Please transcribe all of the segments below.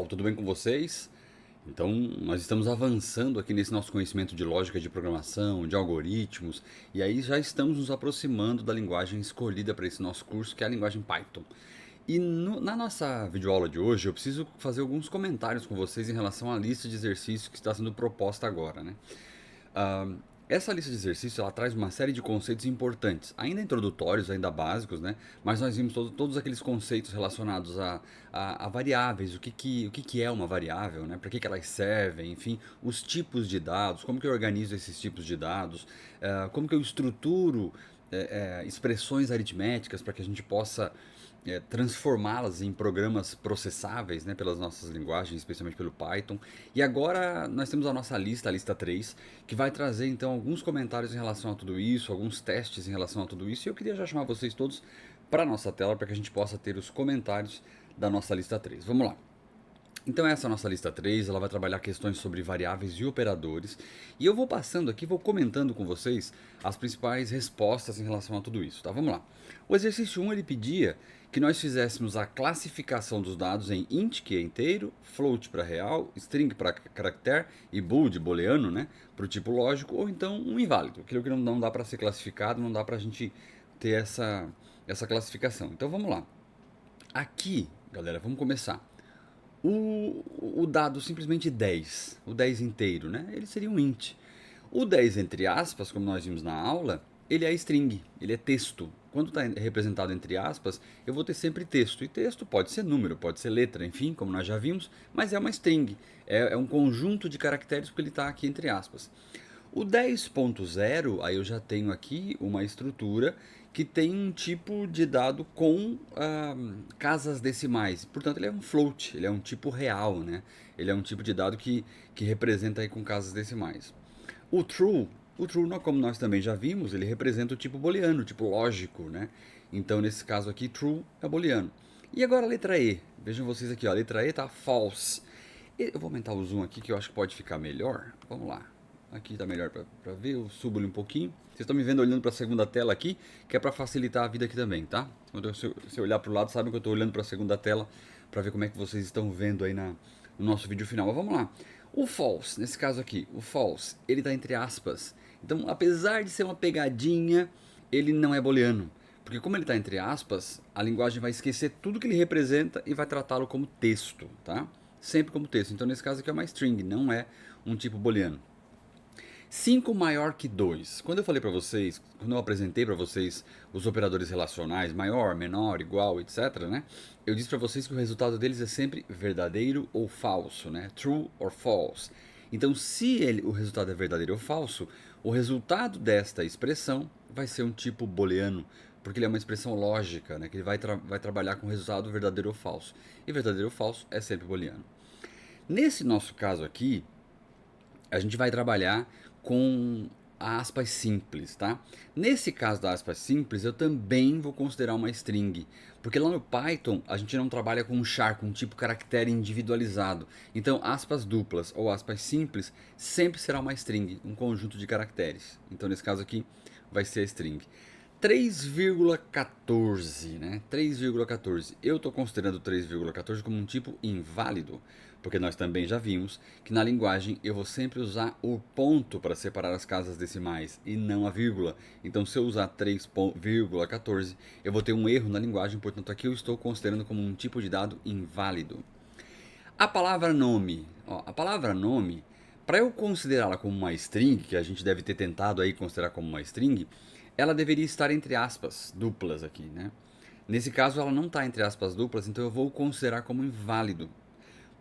tudo bem com vocês? Então, nós estamos avançando aqui nesse nosso conhecimento de lógica de programação, de algoritmos, e aí já estamos nos aproximando da linguagem escolhida para esse nosso curso, que é a linguagem Python. E na nossa videoaula de hoje, eu preciso fazer alguns comentários com vocês em relação à lista de exercícios que está sendo proposta agora, né? Ah, essa lista de exercícios ela traz uma série de conceitos importantes, ainda introdutórios, ainda básicos, né? Mas nós vimos todos aqueles conceitos relacionados a variáveis, o que é uma variável, né? Para que elas servem, enfim, os tipos de dados, como que eu organizo esses tipos de dados, como que eu estruturo expressões aritméticas para que a gente possa transformá-las em programas processáveis, né, pelas nossas linguagens, especialmente pelo Python. E agora nós temos a nossa lista, a lista 3, que vai trazer então alguns comentários em relação a tudo isso, alguns testes em relação a tudo isso. E eu queria já chamar vocês todos para a nossa tela para que a gente possa ter os comentários da nossa lista 3. Vamos lá. Então essa é a nossa lista 3, ela vai trabalhar questões sobre variáveis e operadores, e eu vou passando aqui, vou comentando com vocês as principais respostas em relação a tudo isso, tá? Vamos lá. O exercício 1 ele pedia que nós fizéssemos a classificação dos dados em int, que é inteiro, float para real, string para caractere e bool de booleano, né, para o tipo lógico, ou então um inválido, aquilo que não dá para ser classificado, não dá para a gente ter essa classificação. Então vamos lá. Aqui, galera, vamos começar. O dado simplesmente 10, o 10 inteiro, né? Ele seria um int. O 10 entre aspas, como nós vimos na aula, ele é string, ele é texto. Quando está representado entre aspas, eu vou ter sempre texto. E texto pode ser número, pode ser letra, enfim, como nós já vimos, mas é uma string. É um conjunto de caracteres porque ele está aqui entre aspas. O 10.0, aí eu já tenho aqui uma estrutura que tem um tipo de dado com casas decimais. Portanto, ele é um float, ele é um tipo real, né? Ele é um tipo de dado que representa aí com casas decimais. O true, como nós também já vimos, ele representa o tipo booleano, o tipo lógico, né? Então, nesse caso aqui, true é booleano. E agora a letra E. Vejam vocês aqui, ó, a letra E tá false. Eu vou aumentar o zoom aqui que eu acho que pode ficar melhor. Vamos lá. Aqui está melhor para ver, eu subo ele um pouquinho. Vocês estão me vendo olhando para a segunda tela aqui, que é para facilitar a vida aqui também, tá? Quando se olhar para o lado, sabem que eu estou olhando para a segunda tela para ver como é que vocês estão vendo aí no nosso vídeo final. Mas vamos lá. O false, nesse caso aqui, o false, ele está entre aspas. Então, apesar de ser uma pegadinha, ele não é booleano. Porque como ele está entre aspas, a linguagem vai esquecer tudo que ele representa e vai tratá-lo como texto, tá? Sempre como texto. Então, nesse caso aqui é uma string, não é um tipo booleano. 5 maior que 2. Quando eu falei para vocês, quando eu apresentei para vocês os operadores relacionais, maior, menor, igual, etc, né? Eu disse para vocês que o resultado deles é sempre verdadeiro ou falso, né? True or false. Então, se o resultado é verdadeiro ou falso, o resultado desta expressão vai ser um tipo booleano, porque ele é uma expressão lógica, né? Que ele vai trabalhar com o resultado verdadeiro ou falso. E verdadeiro ou falso é sempre booleano. Nesse nosso caso aqui, a gente vai trabalhar com aspas simples, tá? Nesse caso da aspas simples, eu também vou considerar uma string, porque lá no Python a gente não trabalha com um char, com um tipo caractere individualizado. Então, aspas duplas ou aspas simples sempre será uma string, um conjunto de caracteres. Então, nesse caso aqui, vai ser a string. 3,14, né? 3,14. Eu estou considerando 3,14 como um tipo inválido, porque nós também já vimos que na linguagem eu vou sempre usar o ponto para separar as casas decimais e não a vírgula. Então, se eu usar 3,14, eu vou ter um erro na linguagem, portanto, aqui eu estou considerando como um tipo de dado inválido. A palavra nome. Ó, a palavra nome, para eu considerá-la como uma string, que a gente deve ter tentado aí considerar como uma string, ela deveria estar entre aspas duplas aqui, né? Nesse caso, ela não está entre aspas duplas, então eu vou considerar como inválido.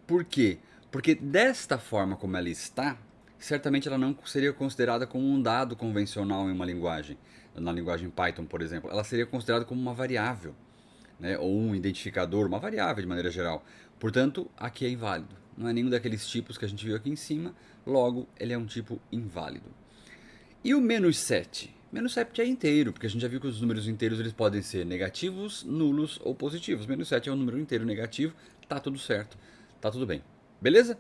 Por quê? Porque desta forma como ela está, certamente ela não seria considerada como um dado convencional em uma linguagem. Na linguagem Python, por exemplo, ela seria considerada como uma variável, né? Ou um identificador, uma variável de maneira geral. Portanto, aqui é inválido. Não é nenhum daqueles tipos que a gente viu aqui em cima, logo ele é um tipo inválido. E o menos 7? Menos 7 é inteiro, porque a gente já viu que os números inteiros eles podem ser negativos, nulos ou positivos. Menos 7 é um número inteiro negativo, tá tudo certo, tá tudo bem. Beleza?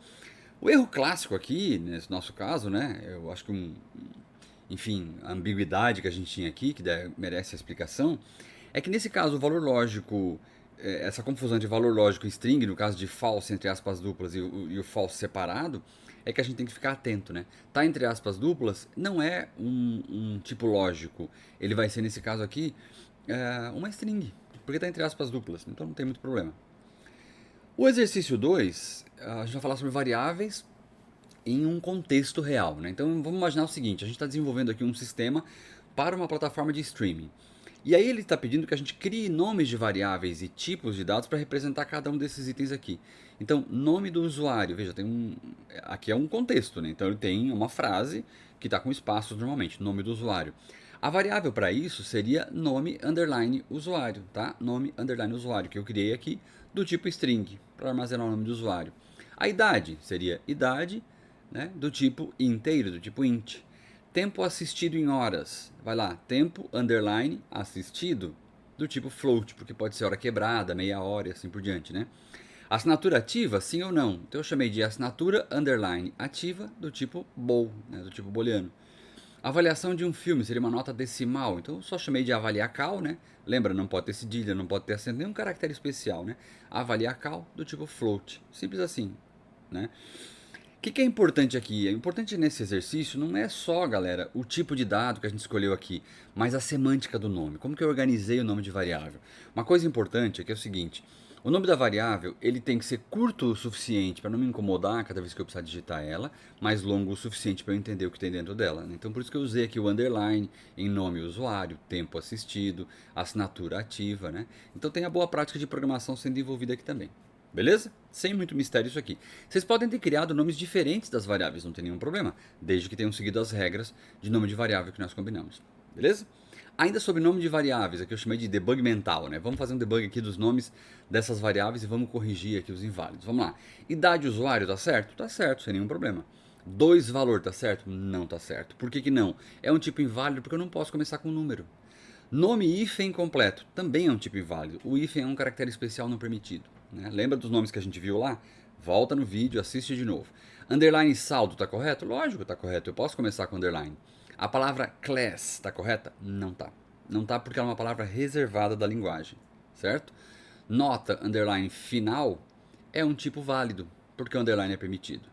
O erro clássico aqui, nesse nosso caso, né? Eu acho que enfim, a ambiguidade que a gente tinha aqui, que merece a explicação, é que nesse caso o valor lógico essa confusão de valor lógico e string, no caso de false entre aspas duplas e o false separado, é que a gente tem que ficar atento, né? Tá entre aspas duplas não é um tipo lógico. Ele vai ser, nesse caso aqui, uma string, porque tá entre aspas duplas, então não tem muito problema. O exercício 2 a gente vai falar sobre variáveis em um contexto real, né? Então vamos imaginar o seguinte, a gente está desenvolvendo aqui um sistema para uma plataforma de streaming. E aí ele está pedindo que a gente crie nomes de variáveis e tipos de dados para representar cada um desses itens aqui. Então, nome do usuário, veja, aqui é um contexto, né? Então ele tem uma frase que está com espaços normalmente, nome do usuário. A variável para isso seria nome underline usuário, tá? Nome underline usuário, que eu criei aqui do tipo string, para armazenar o nome do usuário. A idade seria idade, né? Do tipo inteiro, do tipo int. Tempo assistido em horas, vai lá, tempo underline assistido, do tipo float, porque pode ser hora quebrada, meia hora e assim por diante, né? Assinatura ativa, sim ou não? Então eu chamei de assinatura underline ativa do tipo bol, né? Do tipo booleano. Avaliação de um filme seria uma nota decimal, então eu só chamei de avaliar cal, né? Lembra, não pode ter cedilha, não pode ter acento, nenhum caractere especial, né? Avaliar cal do tipo float, simples assim, né? O que é importante aqui? É importante nesse exercício não é só, galera, o tipo de dado que a gente escolheu aqui, mas a semântica do nome. Como que eu organizei o nome de variável? Uma coisa importante é que é o seguinte, o nome da variável ele tem que ser curto o suficiente para não me incomodar cada vez que eu precisar digitar ela, mas longo o suficiente para eu entender o que tem dentro dela, né? Então por isso que eu usei aqui o underline em nome usuário, tempo assistido, assinatura ativa, né? Então tem a boa prática de programação sendo envolvida aqui também. Beleza? Sem muito mistério isso aqui. Vocês podem ter criado nomes diferentes das variáveis, não tem nenhum problema, desde que tenham seguido as regras de nome de variável que nós combinamos. Beleza? Ainda sobre nome de variáveis, aqui eu chamei de debug mental, né? Vamos fazer um debug aqui dos nomes dessas variáveis e vamos corrigir aqui os inválidos. Vamos lá. Idade usuário, tá certo? Tá certo, sem nenhum problema. 2 valor, tá certo? Não tá certo. Por que não? É um tipo inválido porque eu não posso começar com um número. Nome hífen completo também é um tipo inválido. O hífen é um caractere especial não permitido. Né? Lembra dos nomes que a gente viu lá? Volta no vídeo, assiste de novo. Underline saldo, tá correto? Lógico, tá correto. Eu posso começar com underline. A palavra class, tá correta? Não tá. Não tá porque ela é uma palavra reservada da linguagem, certo? Nota underline final é um tipo válido, porque o underline é permitido.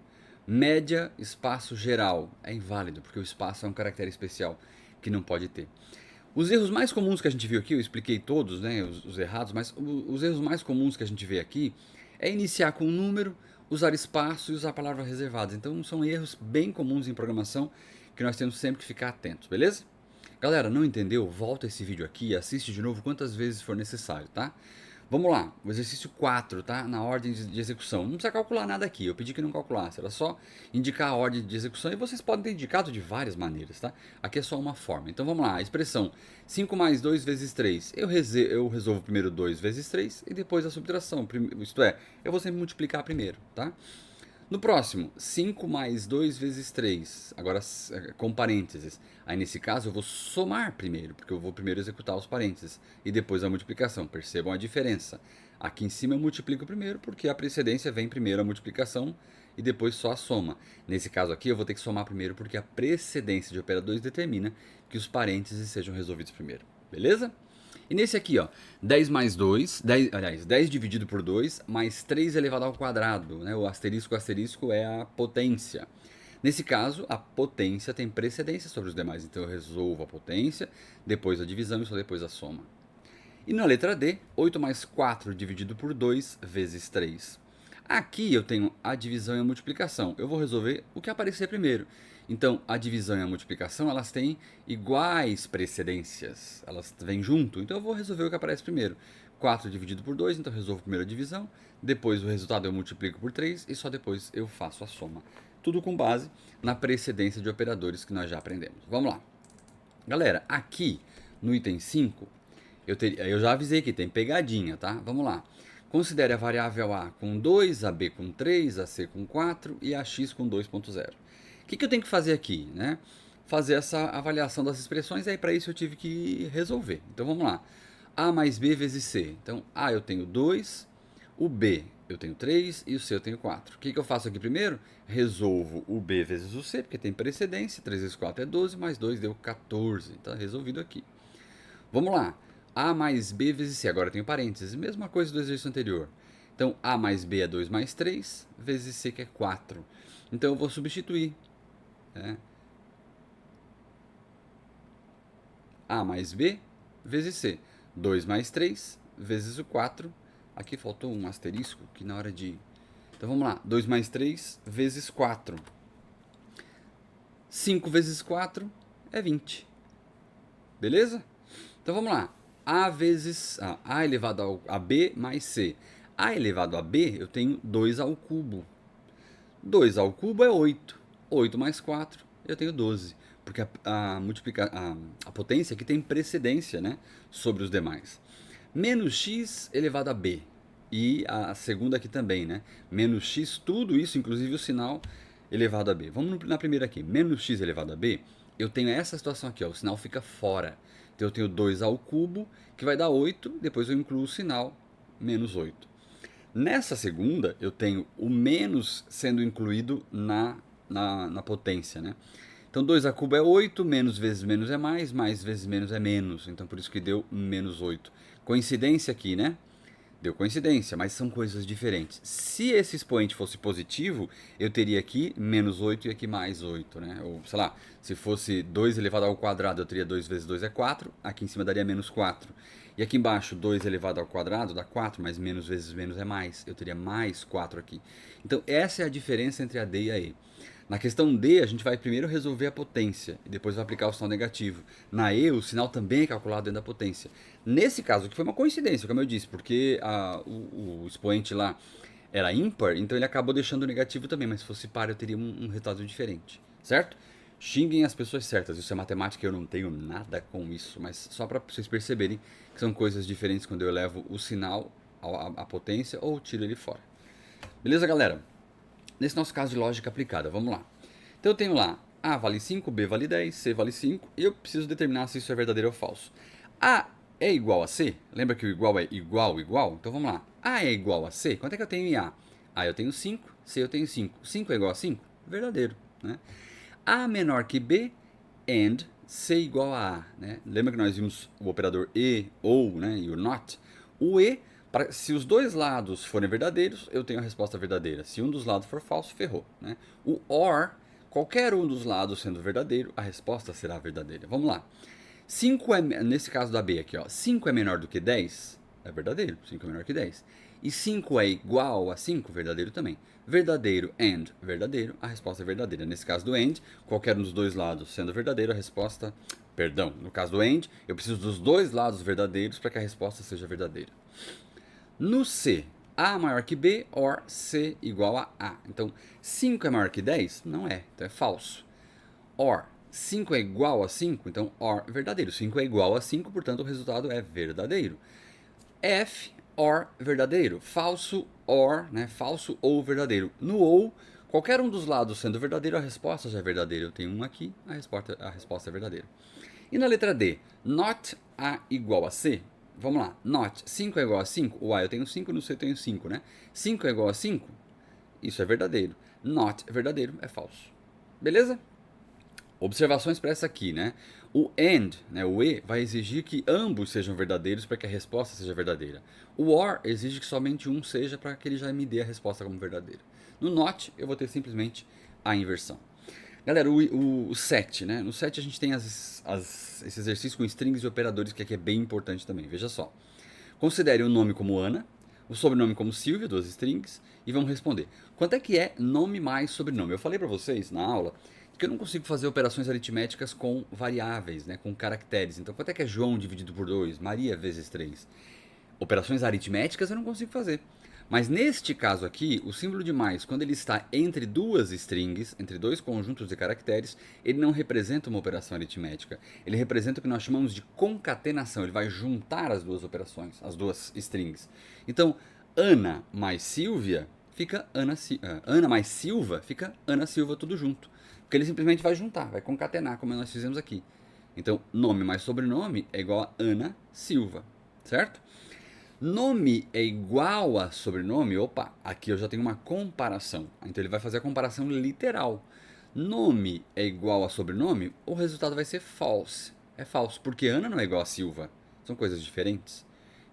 Média, espaço geral é inválido, porque o espaço é um caractere especial que não pode ter. Os erros mais comuns que a gente viu aqui, eu expliquei todos, né, os errados, mas os erros mais comuns que a gente vê aqui é iniciar com um número, usar espaço e usar palavras reservadas. Então são erros bem comuns em programação que nós temos sempre que ficar atentos, beleza? Galera, não entendeu? Volta esse vídeo aqui e assiste de novo quantas vezes for necessário, tá? Vamos lá, o exercício 4, tá? Na ordem de execução. Não precisa calcular nada aqui, eu pedi que não calculasse, era só indicar a ordem de execução e vocês podem ter indicado de várias maneiras, tá? Aqui é só uma forma. Então vamos lá, a expressão 5 mais 2 vezes 3. Eu resolvo primeiro 2 vezes 3 e depois a subtração, isto é, eu vou sempre multiplicar primeiro, tá? No próximo, 5 mais 2 vezes 3, agora com parênteses. Aí nesse caso eu vou somar primeiro, porque eu vou primeiro executar os parênteses e depois a multiplicação. Percebam a diferença. Aqui em cima eu multiplico primeiro, porque a precedência vem primeiro a multiplicação e depois só a soma. Nesse caso aqui eu vou ter que somar primeiro, porque a precedência de operadores determina que os parênteses sejam resolvidos primeiro. Beleza? E nesse aqui, ó, 10 mais 2, 10 dividido por 2, mais 3 elevado ao quadrado, né? O asterisco é a potência. Nesse caso, a potência tem precedência sobre os demais, então eu resolvo a potência, depois a divisão e só depois a soma. E na letra D, 8 mais 4 dividido por 2 vezes 3. Aqui eu tenho a divisão e a multiplicação. Eu vou resolver o que aparecer primeiro. Então, a divisão e a multiplicação, elas têm iguais precedências. Elas vêm junto. Então, eu vou resolver o que aparece primeiro. 4 dividido por 2, então eu resolvo primeiro a divisão. Depois, o resultado eu multiplico por 3 e só depois eu faço a soma. Tudo com base na precedência de operadores que nós já aprendemos. Vamos lá. Galera, aqui no item 5, eu já avisei que tem pegadinha, tá? Vamos lá. Considere a variável A com 2, a B com 3, a C com 4 e a X com 2.0. O que eu tenho que fazer aqui, né? Fazer essa avaliação das expressões, aí para isso eu tive que resolver. Então vamos lá. A mais B vezes C. Então A eu tenho 2, o B eu tenho 3 e o C eu tenho 4. O que eu faço aqui primeiro? Resolvo o B vezes o C, porque tem precedência. 3 vezes 4 é 12, mais 2 deu 14. Está resolvido aqui. Vamos lá. A mais B vezes C. Agora eu tenho parênteses, mesma coisa do exercício anterior. Então, A mais B é 2 mais 3, vezes C, que é 4. Então, eu vou substituir. Né? A mais B vezes C. 2 mais 3 vezes o 4. Aqui faltou um asterisco que na hora de... Então, vamos lá. 2 mais 3 vezes 4. 5 vezes 4 é 20. Beleza? Então, vamos lá. A vezes A elevado a B mais C. A elevado a B, eu tenho 2 ao cubo. 2 ao cubo é 8. 8 mais 4, eu tenho 12. Porque a potência aqui tem precedência, né, sobre os demais. Menos x elevado a b. E a segunda aqui também, né? Menos x, tudo isso, inclusive o sinal elevado a b. Vamos na primeira aqui. Menos x elevado a b, eu tenho essa situação aqui, ó, o sinal fica fora. Então eu tenho 2 ao cubo, que vai dar 8, depois eu incluo o sinal menos 8. Nessa segunda, eu tenho o menos sendo incluído na potência, né? Então 2 a cubo é 8, menos vezes menos é mais vezes menos é menos. Então por isso que deu menos 8. Coincidência aqui, né? Deu coincidência, mas são coisas diferentes. Se esse expoente fosse positivo, eu teria aqui menos 8 e aqui mais 8, né? Ou, sei lá, se fosse 2 elevado ao quadrado, eu teria 2 vezes 2 é 4, aqui em cima daria menos 4. E aqui embaixo, 2 elevado ao quadrado dá 4, mas menos vezes menos é mais. Eu teria mais 4 aqui. Então, essa é a diferença entre a D e a E. Na questão D, a gente vai primeiro resolver a potência e depois vai aplicar o sinal negativo. Na E, o sinal também é calculado dentro da potência. Nesse caso aqui foi uma coincidência, como eu disse, porque o expoente lá era ímpar, então ele acabou deixando o negativo também, mas se fosse par eu teria um resultado diferente, certo? Xinguem as pessoas certas, isso é matemática, eu não tenho nada com isso, mas só para vocês perceberem que são coisas diferentes quando eu levo o sinal à potência ou tiro ele fora. Beleza, galera? Nesse nosso caso de lógica aplicada, vamos lá. Então eu tenho lá, A vale 5, B vale 10, C vale 5, e eu preciso determinar se isso é verdadeiro ou falso. A é igual a C? Lembra que o igual é igual, igual? Então vamos lá. A é igual a C? Quanto é que eu tenho em A? A eu tenho 5, C eu tenho 5. 5 é igual a 5? Verdadeiro, né? A menor que B, and C igual a A, né? Lembra que nós vimos o operador e, ou, né, e o not? O e, se os dois lados forem verdadeiros, eu tenho a resposta verdadeira. Se um dos lados for falso, ferrou, né? O or, qualquer um dos lados sendo verdadeiro, a resposta será verdadeira. Vamos lá. 5 é, nesse caso da B aqui, ó, 5 é menor do que 10? É verdadeiro, 5 é menor que 10. E 5 é igual a 5? Verdadeiro também. Verdadeiro and verdadeiro, a resposta é verdadeira. Nesse caso do and, qualquer um dos dois lados sendo verdadeiro, a resposta... Perdão, no caso do and, eu preciso dos dois lados verdadeiros para que a resposta seja verdadeira. No C, A maior que B, or C igual a A. Então, 5 é maior que 10? Não é, então é falso. Or, 5 é igual a 5? Então, or, verdadeiro. 5 é igual a 5, portanto, o resultado é verdadeiro. F, or, verdadeiro. Falso, or, né? Falso ou verdadeiro. No ou, qualquer um dos lados sendo verdadeiro, a resposta já é verdadeira. Eu tenho um aqui, a resposta é verdadeira. E na letra D, not A igual a C? Vamos lá, not 5 é igual a 5? O A eu tenho 5, no C eu tenho 5, né? 5 é igual a 5? Isso é verdadeiro. Not é verdadeiro, é falso. Beleza? Observações para essa aqui, né? O and, né, o e, vai exigir que ambos sejam verdadeiros para que a resposta seja verdadeira. O or exige que somente um seja para que ele já me dê a resposta como verdadeira. No not, eu vou ter simplesmente a inversão. Galera, o set, né? No set a gente tem esse exercício com strings e operadores que aqui é bem importante também. Veja só. Considere o nome como Ana, o sobrenome como Silvia, duas strings, e vamos responder. Quanto é que é nome mais sobrenome? Eu falei para vocês na aula que eu não consigo fazer operações aritméticas com variáveis, né? Com caracteres. Então, quanto é que é João dividido por 2? Maria vezes 3? Operações aritméticas eu não consigo fazer. Mas neste caso aqui, o símbolo de mais, quando ele está entre duas strings, entre dois conjuntos de caracteres, ele não representa uma operação aritmética. Ele representa o que nós chamamos de concatenação. Ele vai juntar as duas operações, as duas strings. Então, Ana mais Silvia fica Ana mais Silva fica Ana Silva tudo junto. Porque ele simplesmente vai juntar, vai concatenar, como nós fizemos aqui. Então, nome mais sobrenome é igual a Ana Silva, certo? Nome é igual a sobrenome, opa, aqui eu já tenho uma comparação. Então ele vai fazer a comparação literal. Nome é igual a sobrenome, o resultado vai ser false. É falso, porque Ana não é igual a Silva. São coisas diferentes.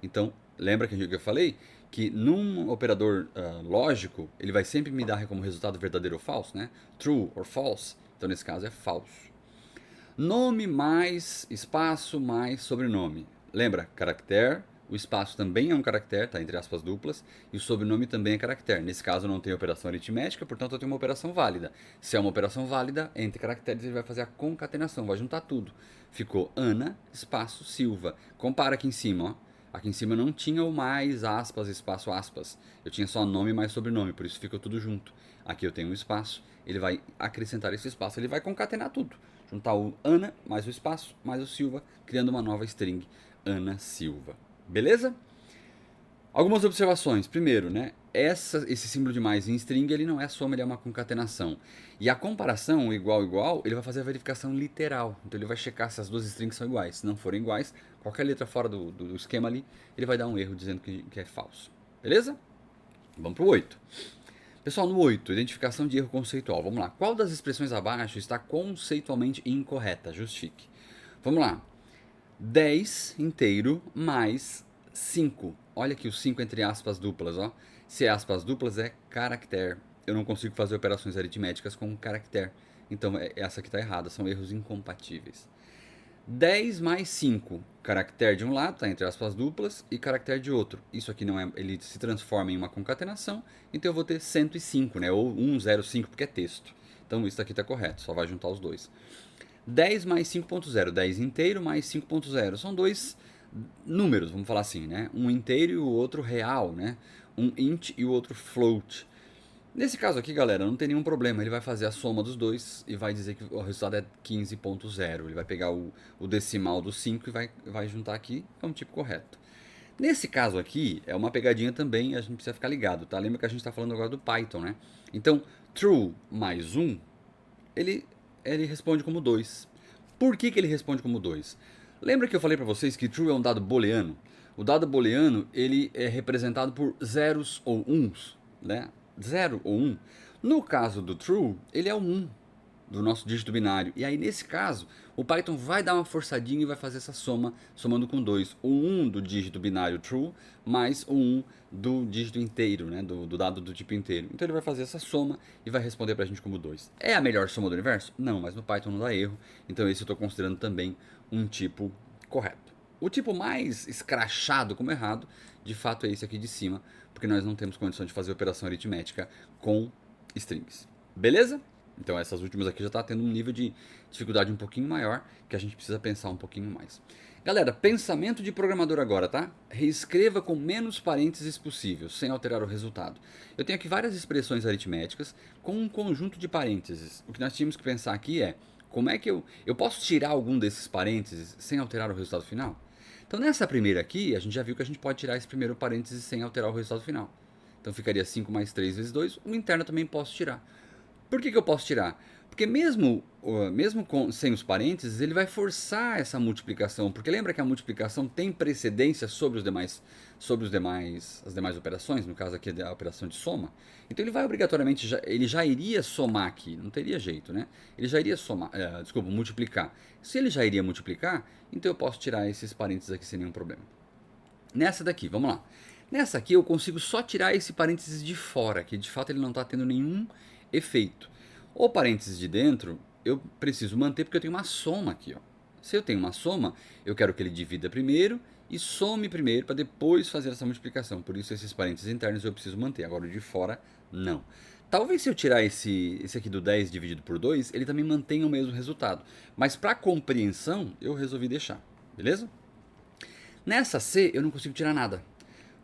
Então, lembra que eu falei que num operador lógico, ele vai sempre me dar como resultado verdadeiro ou falso, né? True or false. Então, nesse caso, é falso. Nome mais espaço mais sobrenome. Lembra? Caractere. O espaço também é um caractere, tá? Entre aspas duplas. E o sobrenome também é caractere. Nesse caso, não tem operação aritmética, portanto, eu tenho uma operação válida. Se é uma operação válida, entre caracteres, ele vai fazer a concatenação, vai juntar tudo. Ficou Ana, espaço, Silva. Compara aqui em cima, ó. Aqui em cima não tinha o mais, aspas, espaço, aspas. Eu tinha só nome mais sobrenome, por isso ficou tudo junto. Aqui eu tenho um espaço, ele vai acrescentar esse espaço, ele vai concatenar tudo. Juntar o Ana mais o espaço mais o Silva, criando uma nova string, Ana Silva. Beleza? Algumas observações. Primeiro, né? Esse símbolo de mais em string ele não é soma, ele é uma concatenação. E a comparação igual igual, ele vai fazer a verificação literal. Então ele vai checar se as duas strings são iguais. Se não forem iguais, qualquer letra fora do esquema ali, ele vai dar um erro dizendo que é falso. Beleza? Vamos para o 8. Pessoal, no 8, identificação de erro conceitual. Vamos lá. Qual das expressões abaixo está conceitualmente incorreta? Justifique. Vamos lá. 10 inteiro mais 5. Olha aqui o 5 entre aspas duplas, ó. Se é aspas duplas é caractere. Eu não consigo fazer operações aritméticas com caractere. Então essa aqui está errada, são erros incompatíveis. 10 mais 5, caractere de um lado, está entre aspas duplas, e caractere de outro. Isso aqui não é, ele se transforma em uma concatenação, então eu vou ter 105, né? Ou 105, porque é texto. Então isso aqui está correto, só vai juntar os dois. 10 mais 5.0, 10 inteiro mais 5.0. São dois números, vamos falar assim, né? Um inteiro e o outro real, né? Um int e o outro float. Nesse caso aqui, galera, não tem nenhum problema. Ele vai fazer a soma dos dois e vai dizer que o resultado é 15.0. Ele vai pegar o decimal do 5 e vai juntar aqui, é um tipo correto. Nesse caso aqui, é uma pegadinha também, a gente precisa ficar ligado, tá? Lembra que a gente está falando agora do Python, né? Então, true mais 1, ele responde como 2. Por que ele responde como 2? Lembra que eu falei para vocês que true é um dado booleano? O dado booleano, ele é representado por zeros ou uns, né? 0 ou 1. No caso do true, ele é o 1 do nosso dígito binário. E aí, nesse caso, o Python vai dar uma forçadinha e vai fazer essa soma, somando com 2. O 1 do dígito binário true, mais o 1 do dígito inteiro, né? Do dado do tipo inteiro. Então ele vai fazer essa soma e vai responder pra gente como 2. É a melhor soma do universo? Não, mas no Python não dá erro. Então esse eu estou considerando também um tipo correto. O tipo mais escrachado como errado, de fato é esse aqui de cima, porque nós não temos condição de fazer operação aritmética com strings. Beleza? Então essas últimas aqui já está tendo um nível de dificuldade um pouquinho maior, que a gente precisa pensar um pouquinho mais. Galera, pensamento de programador agora, tá? Reescreva com menos parênteses possível, sem alterar o resultado. Eu tenho aqui várias expressões aritméticas com um conjunto de parênteses. O que nós tínhamos que pensar aqui é, como é que eu posso tirar algum desses parênteses sem alterar o resultado final? Então nessa primeira aqui, a gente já viu que a gente pode tirar esse primeiro parêntese sem alterar o resultado final. Então ficaria 5 mais 3 vezes 2, o interno também posso tirar. Por que eu posso tirar? Porque mesmo sem os parênteses, ele vai forçar essa multiplicação. Porque lembra que a multiplicação tem precedência sobre as demais operações, no caso aqui é a operação de soma. Então ele vai obrigatoriamente, ele já iria somar aqui, não teria jeito, né? Ele já iria multiplicar. Se ele já iria multiplicar, então eu posso tirar esses parênteses aqui sem nenhum problema. Nessa daqui, vamos lá. Nessa aqui eu consigo só tirar esse parênteses de fora, que de fato ele não está tendo nenhum efeito. O parênteses de dentro eu preciso manter porque eu tenho uma soma aqui. Ó. Se eu tenho uma soma, eu quero que ele divida primeiro e some primeiro para depois fazer essa multiplicação. Por isso esses parênteses internos eu preciso manter. Agora o de fora, não. Talvez se eu tirar esse aqui do 10 dividido por 2, ele também mantenha o mesmo resultado. Mas para compreensão, eu resolvi deixar. Beleza? Nessa C, eu não consigo tirar nada.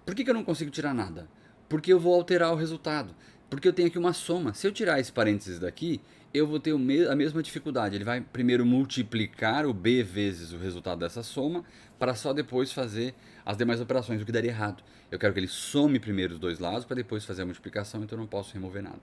Por que eu não consigo tirar nada? Porque eu vou alterar o resultado. Porque eu tenho aqui uma soma. Se eu tirar esse parênteses daqui, eu vou ter a mesma dificuldade. Ele vai primeiro multiplicar o B vezes o resultado dessa soma, para só depois fazer as demais operações, o que daria errado. Eu quero que ele some primeiro os dois lados, para depois fazer a multiplicação, então eu não posso remover nada.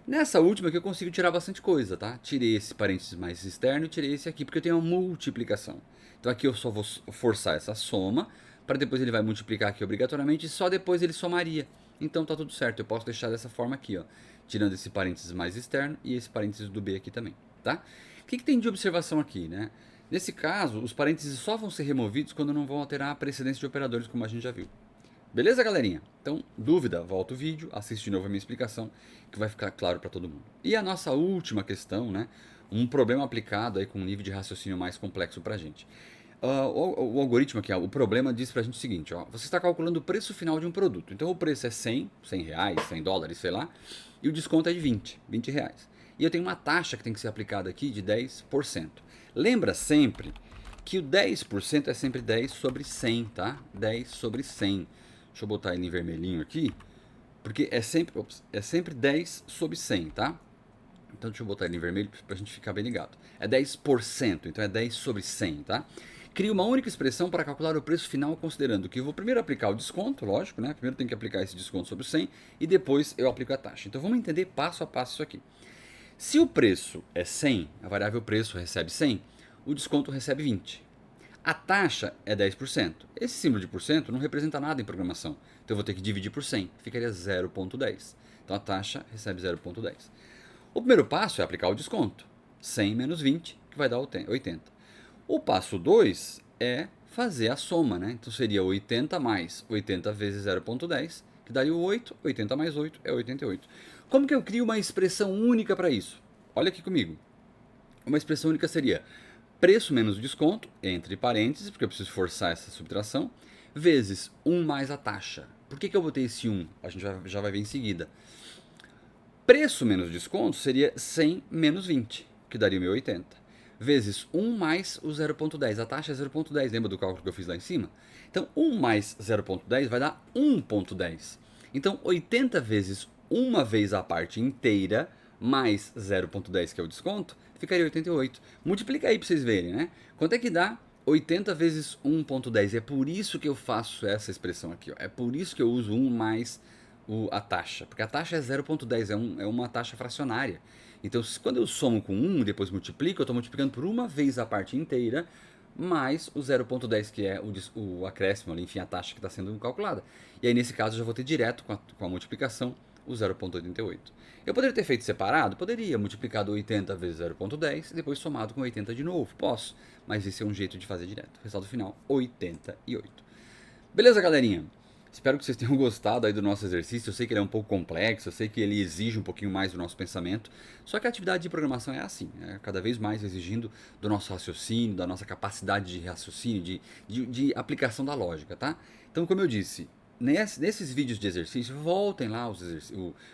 Nessa última aqui eu consigo tirar bastante coisa, tá? Tirei esse parênteses mais externo e tirei esse aqui, porque eu tenho uma multiplicação. Então aqui eu só vou forçar essa soma, para depois ele vai multiplicar aqui obrigatoriamente, e só depois ele somaria. Então tá tudo certo, eu posso deixar dessa forma aqui, ó, tirando esse parênteses mais externo e esse parênteses do B aqui também, tá? O que tem de observação aqui, né? Nesse caso, os parênteses só vão ser removidos quando não vão alterar a precedência de operadores, como a gente já viu. Beleza, galerinha? Então, dúvida, volta o vídeo, assiste de novo a minha explicação, que vai ficar claro para todo mundo. E a nossa última questão, né? Um problema aplicado aí com um nível de raciocínio mais complexo para a gente. O algoritmo aqui, o problema diz para a gente o seguinte, ó, você está calculando o preço final de um produto. Então o preço é 100 reais, 100 dólares, sei lá, e o desconto é de 20 reais. E eu tenho uma taxa que tem que ser aplicada aqui de 10%. Lembra sempre que o 10% é sempre 10 sobre 100, tá? 10 sobre 100. Deixa eu botar ele em vermelhinho aqui, porque é sempre 10 sobre 100, tá? Então deixa eu botar ele em vermelho pra gente ficar bem ligado. É 10%, então é 10 sobre 100, tá? Cria uma única expressão para calcular o preço final, considerando que eu vou primeiro aplicar o desconto, lógico, né? Primeiro tem que aplicar esse desconto sobre o 100 e depois eu aplico a taxa. Então vamos entender passo a passo isso aqui. Se o preço é 100, a variável preço recebe 100, o desconto recebe 20. A taxa é 10%. Esse símbolo de porcento não representa nada em programação. Então eu vou ter que dividir por 100, ficaria 0,10. Então a taxa recebe 0,10. O primeiro passo é aplicar o desconto. 100 menos 20, que vai dar 80. O passo 2 é fazer a soma, né? Então seria 80 mais 80 vezes 0,10, que daria o 8. 80 mais 8 é 88. Como que eu crio uma expressão única para isso? Olha aqui comigo. Uma expressão única seria preço menos desconto, entre parênteses, porque eu preciso forçar essa subtração, vezes 1 mais a taxa. Por que eu botei esse 1? A gente já vai ver em seguida. Preço menos desconto seria 100 menos 20, que daria 1.080, vezes 1 mais o 0,10. A taxa é 0,10, lembra do cálculo que eu fiz lá em cima? Então, 1 mais 0,10 vai dar 1,10. Então, 80 vezes uma vez a parte inteira, mais 0,10, que é o desconto, ficaria 88. Multiplica aí para vocês verem, né? Quanto é que dá 80 vezes 1,10? É por isso que eu faço essa expressão aqui, ó. É por isso que eu uso 1 mais a taxa, porque a taxa é 0,10, é uma taxa fracionária. Então, quando eu somo com 1 e depois multiplico, eu estou multiplicando por uma vez a parte inteira, mais o 0,10, que é o acréscimo, enfim, a taxa que está sendo calculada. E aí, nesse caso, eu já vou ter direto com a multiplicação o 0,88. Eu poderia ter feito separado? Poderia, multiplicado 80 vezes 0,10 e depois somado com 80 de novo. Posso, mas esse é um jeito de fazer direto. Resultado final, 88. Beleza, galerinha? Espero que vocês tenham gostado aí do nosso exercício. Eu sei que ele é um pouco complexo, eu sei que ele exige um pouquinho mais do nosso pensamento. Só que a atividade de programação é assim, cada vez mais exigindo do nosso raciocínio, da nossa capacidade de raciocínio, de aplicação da lógica, tá? Então, como eu disse, nesses vídeos de exercício, voltem lá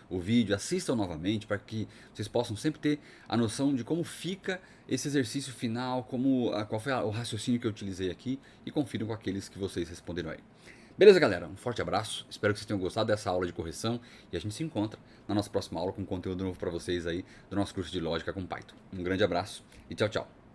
o vídeo, assistam novamente para que vocês possam sempre ter a noção de como fica esse exercício final, qual foi o raciocínio que eu utilizei aqui e confiram com aqueles que vocês responderam aí. Beleza, galera? Um forte abraço, espero que vocês tenham gostado dessa aula de correção e a gente se encontra na nossa próxima aula com conteúdo novo para vocês aí do nosso curso de Lógica com Python. Um grande abraço e tchau, tchau!